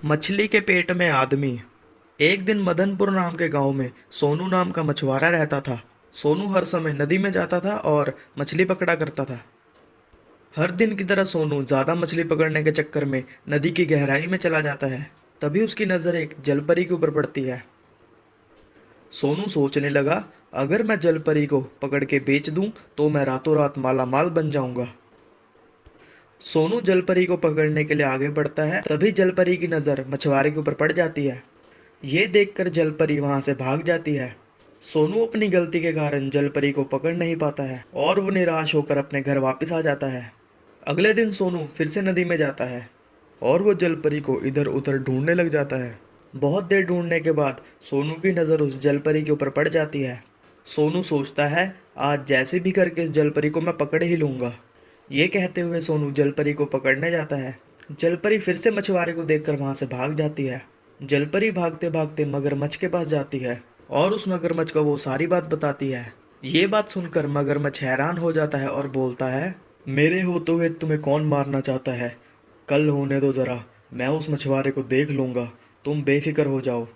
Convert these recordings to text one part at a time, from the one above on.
मछली के पेट में आदमी। एक दिन मदनपुर नाम के गांव में सोनू नाम का मछुआरा रहता था। सोनू हर समय नदी में जाता था और मछली पकड़ा करता था। हर दिन की तरह सोनू ज्यादा मछली पकड़ने के चक्कर में नदी की गहराई में चला जाता है। तभी उसकी नजर एक जलपरी के ऊपर पड़ती है। सोनू सोचने लगा, अगर मैं जलपरी को पकड़ के बेच दूं तो मैं रातों रात माला माल बन जाऊंगा। सोनू जलपरी को पकड़ने के लिए आगे बढ़ता है। तभी जलपरी की नज़र मछुआरे के ऊपर पड़ जाती है। ये देखकर जलपरी वहां से भाग जाती है। सोनू अपनी गलती के कारण जलपरी को पकड़ नहीं पाता है और वो निराश होकर अपने घर वापस आ जाता है। अगले दिन सोनू फिर से नदी में जाता है और वो जलपरी को इधर उधर ढूंढने लग जाता है। बहुत देर ढूंढने के बाद सोनू की नज़र उस जलपरी के ऊपर पड़ जाती है। सोनू सोचता है, आज जैसे भी करके इस जलपरी को मैं पकड़ ही लूंगा। ये कहते हुए सोनू जलपरी को पकड़ने जाता है। जलपरी फिर से मछुआरे को देखकर वहां से भाग जाती है। जलपरी भागते भागते मगरमच्छ के पास जाती है और उस मगरमच्छ को वो सारी बात बताती है। ये बात सुनकर मगरमच्छ हैरान हो जाता है और बोलता है, मेरे होते हुए तुम्हें कौन मारना चाहता है? कल होने दो जरा, मैं उस मछुआरे को देख लूंगा, तुम बेफिक्र हो जाओ।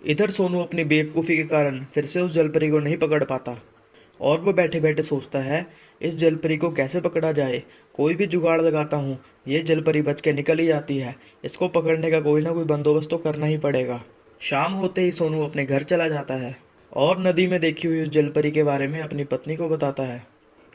इधर सोनू अपनी बेवकूफ़ी के कारण फिर से उस जलपरी को नहीं पकड़ पाता और वो बैठे बैठे सोचता है, इस जलपरी को कैसे पकड़ा जाए। कोई भी जुगाड़ लगाता हूँ, ये जलपरी बच के निकल ही जाती है। इसको पकड़ने का कोई ना कोई बंदोबस्त तो करना ही पड़ेगा। शाम होते ही सोनू अपने घर चला जाता है और नदी में देखी हुई उस जलपरी के बारे में अपनी पत्नी को बताता है।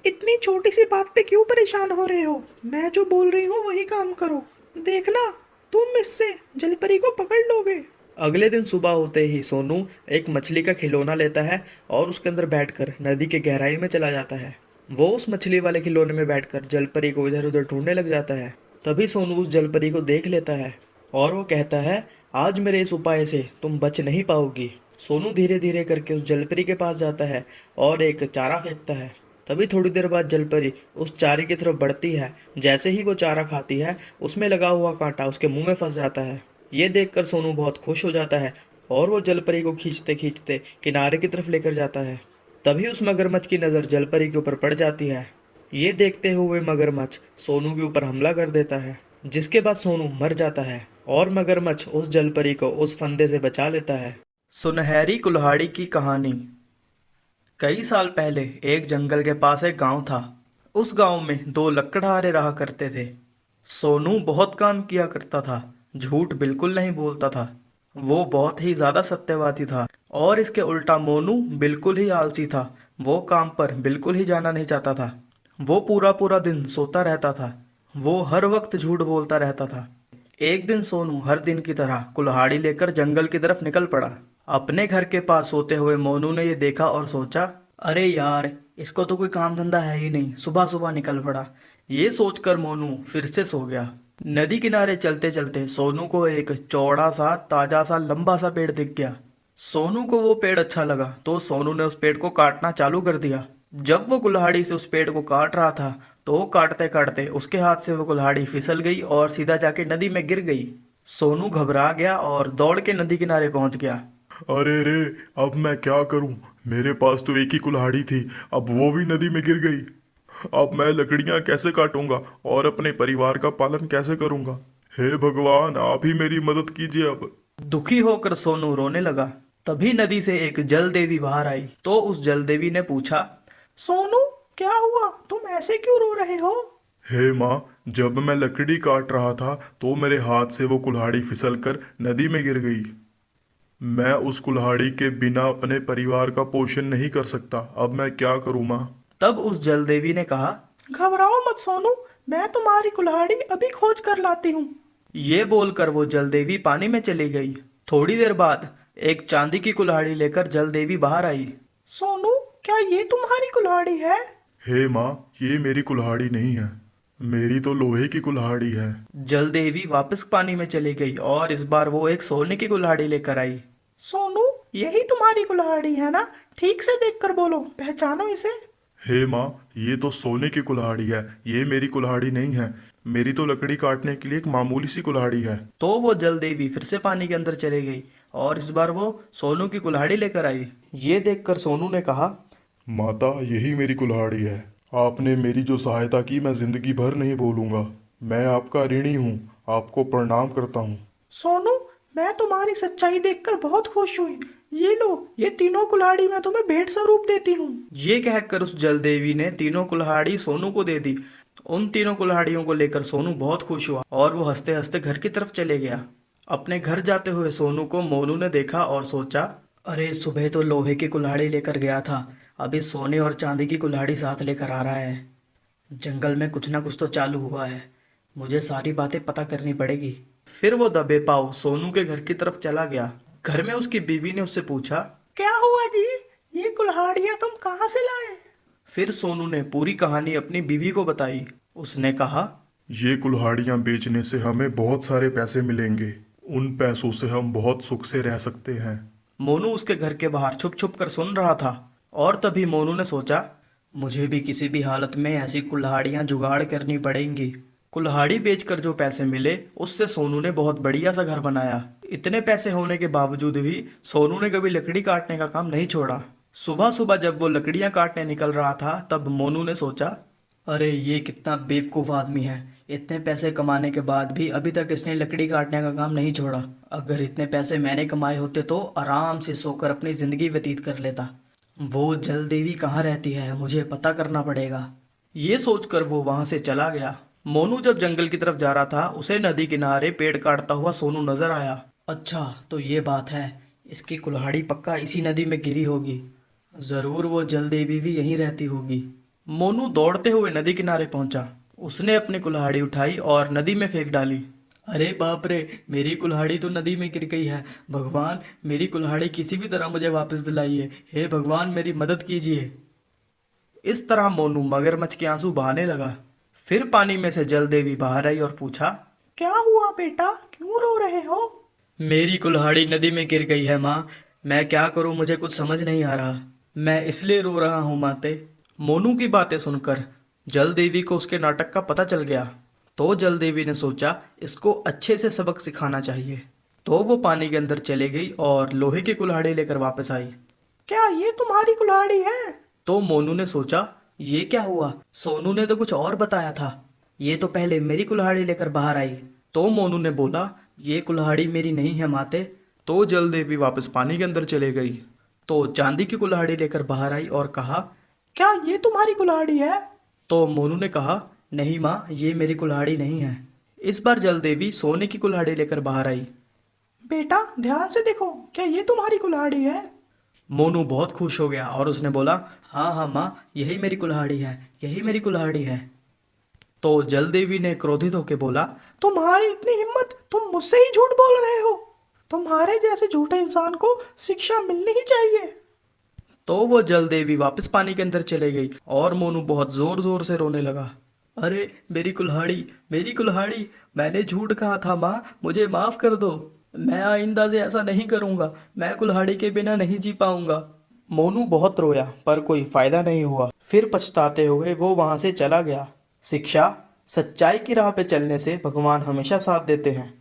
इतनी छोटी सी बात पे क्यों परेशान हो रहे हो? मैं जो बोल रही हूँ वही काम करो। देखना, तुम इससे जलपरी को पकड़ लोगे। अगले दिन सुबह होते ही सोनू एक मछली का खिलौना लेता है और उसके अंदर बैठकर नदी के गहराई में चला जाता है। वो उस मछली वाले खिलौने में बैठकर जलपरी को इधर उधर ढूंढने लग जाता है। तभी सोनू उस जलपरी को देख लेता है और वो कहता है, आज मेरे इस उपाय से तुम बच नहीं पाओगी। सोनू धीरे धीरे करके उस जलपरी के पास जाता है और एक चारा फेंकता है। तभी थोड़ी देर बाद जलपरी उस चारे की तरफ बढ़ती है। जैसे ही वो चारा खाती है, उसमें लगा हुआ कांटा उसके मुंह में फंस जाता है। ये देखकर सोनू बहुत खुश हो जाता है और वो जलपरी को खींचते खींचते किनारे की तरफ लेकर जाता है। तभी उस मगरमच्छ की नज़र जलपरी के ऊपर पड़ जाती है। ये देखते हुए मगरमच्छ सोनू के ऊपर हमला कर देता है, जिसके बाद सोनू मर जाता है और मगरमच्छ उस जलपरी को उस फंदे से बचा लेता है। सुनहरी कुल्हाड़ी की कहानी। कई साल पहले एक जंगल के पास एक गांव था। उस गांव में दो लकड़हारे रहा करते थे। सोनू बहुत काम किया करता था, झूठ बिल्कुल नहीं बोलता था। वो बहुत ही ज्यादा सत्यवादी था और इसके उल्टा मोनू बिल्कुल ही आलसी था। वो काम पर बिल्कुल ही जाना नहीं चाहता था। वो पूरा पूरा दिन सोता रहता था। वो हर वक्त झूठ बोलता रहता था। एक दिन सोनू हर दिन की तरह कुल्हाड़ी लेकर जंगल की तरफ निकल पड़ा। अपने घर के पास सोते हुए मोनू ने ये देखा और सोचा, अरे यार, इसको तो कोई काम धंधा है ही नहीं, सुबह सुबह निकल पड़ा। ये सोचकर मोनू फिर से सो गया। नदी किनारे चलते चलते सोनू को एक चौड़ा सा ताजा सा लंबा सा पेड़ दिख गया। सोनू को वो पेड़ अच्छा लगा तो सोनू ने उस पेड़ को काटना चालू कर दिया। जब वो कुल्हाड़ी से उस पेड़ को काट रहा था तो काटते काटते उसके हाथ से वो कुल्हाड़ी फिसल गई और सीधा जाके नदी में गिर गई। सोनू घबरा गया और दौड़ के नदी किनारे पहुंच गया। अरे रे, अब मैं क्या करूं? मेरे पास तो एक ही कुल्हाड़ी थी, अब वो भी नदी में गिर गई। अब मैं लकड़ियां कैसे काटूंगा और अपने परिवार का पालन कैसे करूंगा? हे भगवान, आप ही मेरी मदद कीजिए अब। दुखी होकर सोनू रोने लगा। तभी नदी से एक जल देवी बाहर आई तो उस जल देवी ने पूछा, सोनू, क्या हुआ? तुम ऐसे क्यों रो रहे हो? हे माँ, जब मैं लकड़ी काट रहा था तो मेरे हाथ से वो कुल्हाड़ी फिसलकर नदी में गिर गई। मैं उस कुल्हाड़ी के बिना अपने परिवार का पोषण नहीं कर सकता। अब मैं क्या करूँ माँ? तब उस जल देवी ने कहा, घबराओ मत सोनू, मैं तुम्हारी कुल्हाड़ी अभी खोज कर लाती हूँ। ये बोलकर वो जल देवी पानी में चली गई। थोड़ी देर बाद एक चांदी की कुल्हाड़ी लेकर जल देवी बाहर आई। सोनू, क्या ये तुम्हारी कुल्हाड़ी है? हे माँ, ये मेरी कुल्हाड़ी नहीं है, मेरी तो लोहे की कुल्हाड़ी है। जल देवी वापस पानी में चली गई और इस बार वो एक सोने की कुल्हाड़ी लेकर आई। सोनू, यही तुम्हारी कुल्हाड़ी है ना? ठीक से देखकर बोलो, पहचानो इसे। हे माँ, ये तो सोने की कुल्हाड़ी है, ये मेरी कुल्हाड़ी नहीं है। मेरी तो लकड़ी काटने के लिए एक मामूली सी कुल्हाड़ी है। तो वो जल देवी फिर से पानी के अंदर चली गई और इस बार वो सोनू की कुल्हाड़ी लेकर आई। ये देखकर सोनू ने कहा, माता, यही मेरी कुल्हाड़ी है। आपने मेरी जो सहायता की मैं जिंदगी भर नहीं भूलूंगा। मैं आपका ऋणी हूँ, आपको प्रणाम करता हूँ। सोनू, मैं तुम्हारी सच्चाई देखकर बहुत खुश हुई। ये लो, ये तीनों कुल्हाड़ी मैं तुम्हें भेंट स्वरूप देती हूँ। ये कहकर उस जल देवी ने तीनों कुल्हाड़ी सोनू को दे दी। उन तीनों कुल्हाड़ियों को लेकर सोनू बहुत खुश हुआ और वो हंसते हंसते घर की तरफ चले गया। अपने घर जाते हुए सोनू को मोनू ने देखा और सोचा, अरे सुबह तो लोहे की कुल्हाड़ी लेकर गया था, अभी सोने और चांदी की कुल्हाड़ी साथ लेकर आ रहा है। जंगल में कुछ ना कुछ तो चालू हुआ है, मुझे सारी बातें पता करनी पड़ेगी। फिर वो दबे पाँव सोनू के घर की तरफ चला गया। घर में उसकी बीवी ने उससे पूछा, क्या हुआ जी, ये कुल्हाड़ियाँ तुम कहाँ से लाए? फिर सोनू ने पूरी कहानी अपनी बीवी को बताई। उसने कहा, ये कुल्हाड़ियाँ बेचने से हमें बहुत सारे पैसे मिलेंगे। उन पैसों से हम बहुत सुख से रह सकते हैं। मोनू उसके घर के बाहर छुप छुप कर सुन रहा था और तभी मोनू ने सोचा, मुझे भी किसी भी हालत में ऐसी कुल्हाड़ियाँ जुगाड़ करनी पड़ेंगी। कुल्हाड़ी बेचकर जो पैसे मिले उससे सोनू ने बहुत बढ़िया सा घर बनाया। इतने पैसे होने के बावजूद भी सोनू ने कभी लकड़ी काटने का काम नहीं छोड़ा। सुबह सुबह जब वो लकड़ियाँ काटने निकल रहा था तब मोनू ने सोचा, अरे ये कितना बेवकूफ़ आदमी है, इतने पैसे कमाने के बाद भी अभी तक इसने लकड़ी काटने का काम नहीं छोड़ा। अगर इतने पैसे मैंने कमाए होते तो आराम से सोकर अपनी ज़िंदगी व्यतीत कर लेता। वो जल देवी कहाँ रहती है, मुझे पता करना पड़ेगा। ये सोचकर वो वहां से चला गया। मोनू जब जंगल की तरफ जा रहा था उसे नदी किनारे पेड़ काटता हुआ सोनू नजर आया। अच्छा तो ये बात है, इसकी कुल्हाड़ी पक्का इसी नदी में गिरी होगी, जरूर वो जल देवी भी यहीं रहती होगी। मोनू दौड़ते हुए नदी किनारे पहुंचा। उसने अपनी कुल्हाड़ी उठाई और नदी में फेंक डाली। अरे बाप रे, मेरी कुल्हाड़ी तो नदी में गिर गई है। भगवान, मेरी कुल्हाड़ी किसी भी तरह मुझे वापस दिलाइए। हे भगवान, मेरी मदद कीजिए। इस तरह मोनू मगरमच्छ के आंसू बहाने लगा। फिर पानी में से जल देवी बाहर आई और पूछा, क्या हुआ बेटा, क्यों रो रहे हो? मेरी कुल्हाड़ी नदी में गिर गई है माँ, मैं क्या करूँ, मुझे कुछ समझ नहीं आ रहा। मैं इसलिए रो रहा हूँ माते। मोनू की बातें सुनकर जल देवी को उसके नाटक का पता चल गया। तो जल देवी ने सोचा इसको अच्छे से सबक सिखाना चाहिए। तो वो पानी के अंदर चले गई और लोहे की कुल्हाड़ी लेकर वापस आई। क्या ये तुम्हारी कुल्हाड़ी है? तो मोनू ने सोचा, ये क्या हुआ, सोनू ने तो कुछ और बताया था, ये तो पहले मेरी कुल्हाड़ी लेकर बाहर आई। तो मोनू ने बोला, ये कुल्हाड़ी मेरी नहीं है माते। तो जल देवी वापस पानी के अंदर चले गई। तो चांदी की कुल्हाड़ी लेकर बाहर आई और कहा, क्या ये तुम्हारी कुल्हाड़ी है? तो मोनू ने कहा, नहीं माँ, ये मेरी कुल्हाड़ी नहीं है। इस बार जल देवी सोने की कुल्हाड़ी लेकर बाहर आई। बेटा ध्यान से देखो, क्या ये तुम्हारी कुल्हाड़ी है? मोनू बहुत खुश हो गया और उसने बोला, हाँ हाँ माँ, यही मेरी कुल्हाड़ी है, यही मेरी कुल्हाड़ी है। तो जल देवी ने क्रोधित होकर बोला, तुम्हारी इतनी हिम्मत, तुम मुझसे ही झूठ बोल रहे हो। तुम्हारे जैसे झूठे इंसान को शिक्षा मिलनी ही चाहिए। तो वो जल देवी वापस पानी के अंदर चले गई और मोनू बहुत जोर जोर से रोने लगा। अरे मेरी कुल्हाड़ी, मेरी कुल्हाड़ी, मैंने झूठ कहा था माँ, मुझे माफ कर दो। मैं आइंदा से ऐसा नहीं करूँगा, मैं कुल्हाड़ी के बिना नहीं जी पाऊंगा। मोनू बहुत रोया पर कोई फायदा नहीं हुआ। फिर पछताते हुए वो वहां से चला गया। शिक्षा, सच्चाई की राह पे चलने से भगवान हमेशा साथ देते हैं।